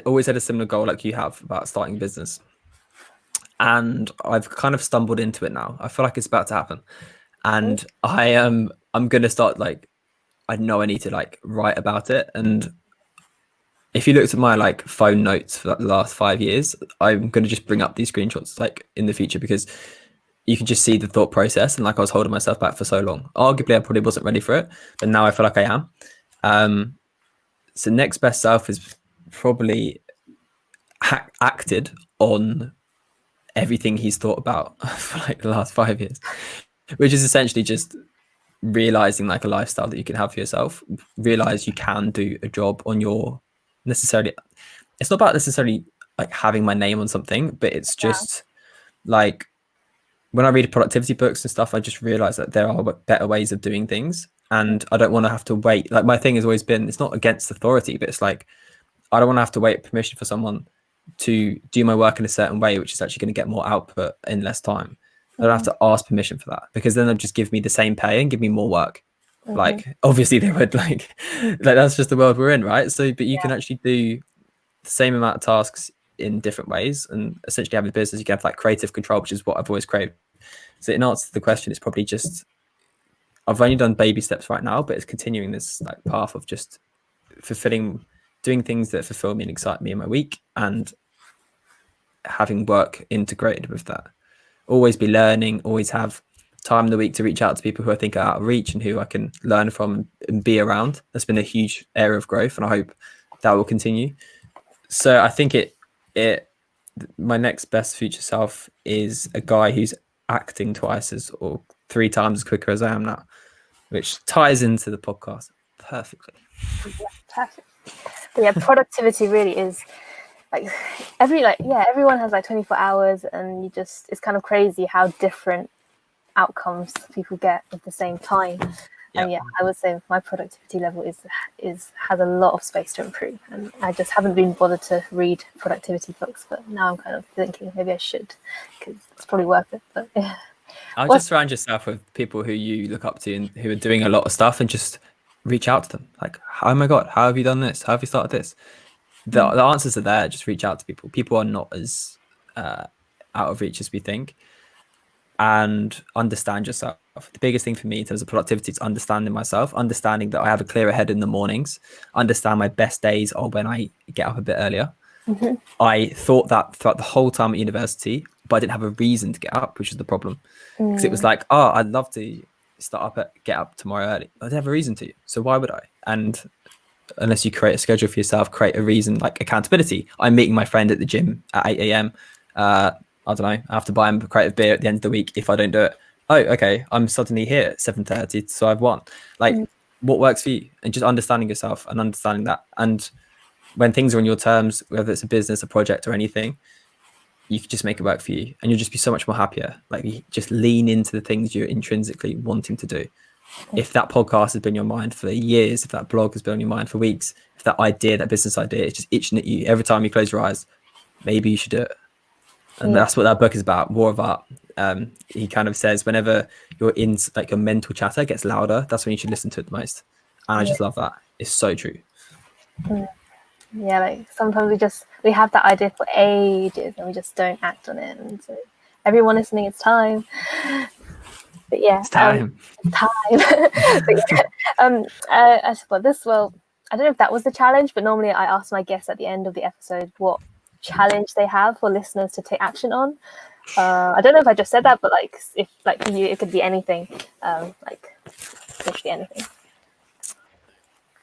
always had a similar goal like you have about starting a business, and I've kind of stumbled into it now. I feel like it's about to happen, and I'm gonna start, like, I know I need to like write about it, and if you looked at my like phone notes for like, the last 5 years, I'm going to just bring up these screenshots like in the future, because you can just see the thought process, and like I was holding myself back for so long. Arguably I probably wasn't ready for it, but now I feel like I am. So next best self is probably acted on everything he's thought about for like the last 5 years, which is essentially just realizing like a lifestyle that you can have for yourself. Realize you can do a job on your necessarily, it's not about necessarily like having my name on something, but it's just like when I read productivity books and stuff, I just realize that there are better ways of doing things, and I don't want to have to wait. Like my thing has always been, it's not against authority, but it's like I don't want to have to wait permission for someone to do my work in a certain way, which is actually going to get more output in less time. I don't have to ask permission for that, because then they'll just give me the same pay and give me more work. Like obviously they would like that's just the world we're in, right? So but you can actually do the same amount of tasks in different ways, and essentially have a business, you can have like creative control, which is what I've always craved. So in answer to the question, it's probably just I've only done baby steps right now, but it's continuing this like path of just doing things that fulfill me and excite me in my week, and having work integrated with that. Always be learning, always have time in the week to reach out to people who I think are out of reach and who I can learn from and be around. That's been a huge area of growth, and I hope that will continue. So I think my next best future self is a guy who's acting twice as or 3 times as quicker as I am now, which ties into the podcast perfectly. Yeah, perfect. But yeah, productivity really is like everyone has like 24 hours, and it's kind of crazy how different outcomes people get at the same time. And yeah, I would say my productivity level has a lot of space to improve, and I just haven't been bothered to read productivity books, but now I'm kind of thinking maybe I should, because it's probably worth it. But yeah, I'll just surround yourself with people who you look up to and who are doing a lot of stuff, and just reach out to them. Like, oh my God, how have you done this? How have you started this? The answers are there. Just reach out to people. People are not as out of reach as we think. And understand yourself. The biggest thing for me in terms of productivity is understanding myself, understanding that I have a clearer head in the mornings, understand my best days are when I get up a bit earlier. I thought that throughout the whole time at university, but I didn't have a reason to get up, which is the problem. Because it was like, oh, I'd love to get up tomorrow early. I didn't have a reason to, so why would I? And unless you create a schedule for yourself, create a reason, like accountability. I'm meeting my friend at the gym at 8 a.m. I don't know, I have to buy him a crate of beer at the end of the week if I don't do it. Oh, okay, I'm suddenly here at 7:30, so I've won. Like, what works for you? And just understanding yourself and understanding that. And when things are on your terms, whether it's a business, a project, or anything, you can just make it work for you, and you'll just be so much more happier. Like, you just lean into the things you're intrinsically wanting to do. If that podcast has been on your mind for years, if that blog has been on your mind for weeks, if that idea, that business idea is just itching at you every time you close your eyes, maybe you should do it. And that's what that book is about, War of Art. He kind of says whenever you're in like your mental chatter gets louder, that's when you should listen to it the most. And I just love that. It's so true. Yeah, like sometimes we have that idea for ages and we just don't act on it. And so everyone listening, it's time. But yeah, it's time. I suppose I don't know if that was the challenge, but normally I ask my guests at the end of the episode what challenge they have for listeners to take action on. I don't know if I just said that, but like if like for you, it could be anything, like literally anything.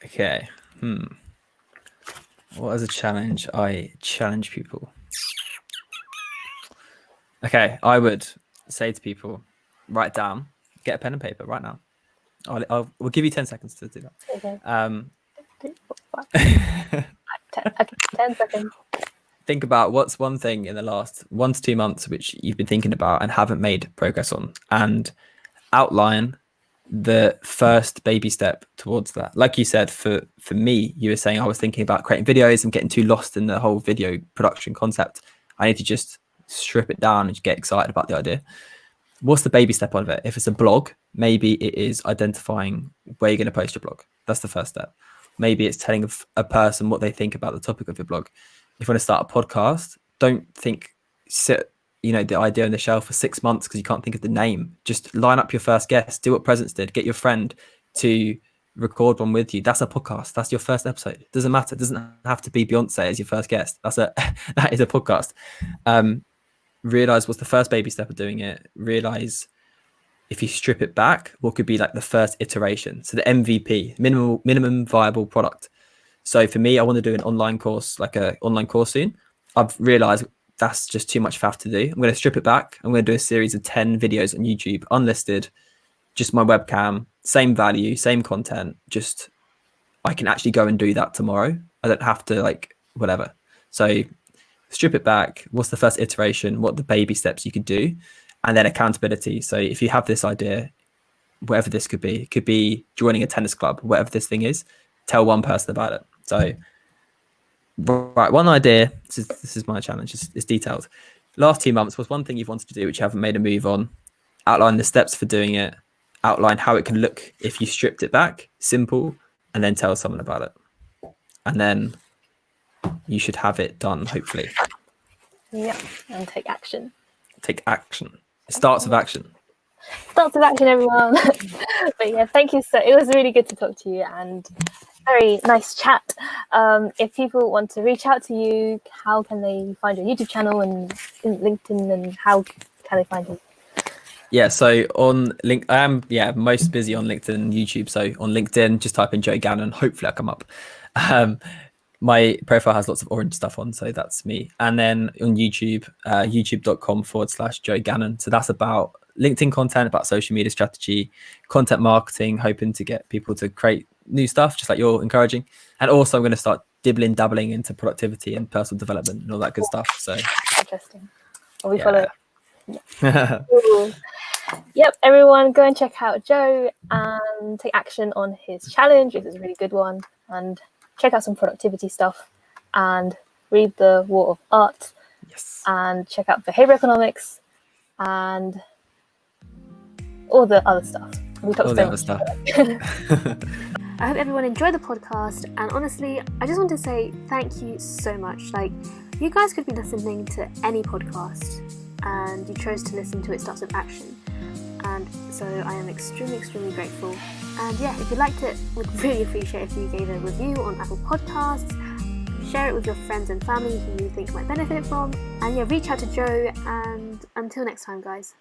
Okay. What is a challenge I challenge people? Okay, I would say to people, write down, get a pen and paper right now. We'll give you 10 seconds to do that. Okay. 10 seconds. Think about what's one thing in the last 1 to 2 months which you've been thinking about and haven't made progress on, and outline the first baby step towards that. Like you said, for me, you were saying I was thinking about creating videos and getting too lost in the whole video production concept. I need to just strip it down and just get excited about the idea. What's the baby step of it? If it's a blog, maybe it is identifying where you're going to post your blog. That's the first step. Maybe it's telling a person what they think about the topic of your blog. If you want to start a podcast, don't sit the idea on the shelf for 6 months because you can't think of the name. Just line up your first guest, do what Presence did, get your friend to record one with you. That's a podcast. That's your first episode. It doesn't matter. It doesn't have to be Beyonce as your first guest. That is a podcast. Realize what's the first baby step of doing it. Realize if you strip it back, what could be like the first iteration. So the MVP, minimum viable product. So for me, I want to do an online course, like an online course soon. I've realized that's just too much faff to do. I'm going to strip it back. I'm going to do a series of 10 videos on YouTube, unlisted, just my webcam, same value, same content. Just I can actually go and do that tomorrow. I don't have to like whatever. So strip it back. What's the first iteration? What are the baby steps you could do? And then accountability. So if you have this idea, whatever this could be, it could be joining a tennis club, whatever this thing is, tell one person about it. So, right, one idea, this is my challenge, it's detailed. Last 2 months, what's one thing you've wanted to do, which you haven't made a move on? Outline the steps for doing it, outline how it can look if you stripped it back, simple, and then tell someone about it. And then you should have it done, hopefully. Yeah, and take action. Take action. It starts with action. Starts with action, everyone. But yeah, thank you. So it was really good to talk to you and very nice chat. If people want to reach out to you, how can they find your YouTube channel and LinkedIn, and how can they find you? Yeah, so on I am most busy on LinkedIn and YouTube. So on LinkedIn, just type in Joe Gannon. Hopefully I come up. My profile has lots of orange stuff on, so that's me. And then on YouTube, youtube.com/Joe Gannon. So that's about LinkedIn content, about social media strategy, content marketing, hoping to get people to create new stuff, just like you're encouraging. And also I'm going to start dabbling into productivity and personal development and all that good stuff. So interesting. Are we follow? Yeah. Cool. Yep, everyone go and check out Joe and take action on his challenge. This is a really good one. And check out some productivity stuff and read The War of Art. Yes. And check out behavioural economics and all the other stuff. We talked all the other stuff. I hope everyone enjoyed the podcast, and honestly, I just want to say thank you so much. Like, you guys could be listening to any podcast and you chose to listen to It Starts With Action, and so I am extremely grateful. And yeah, if you liked it, we'd really appreciate if you gave a review on Apple Podcasts, share it with your friends and family who you think might benefit from, and yeah, reach out to Joe, and until next time, guys.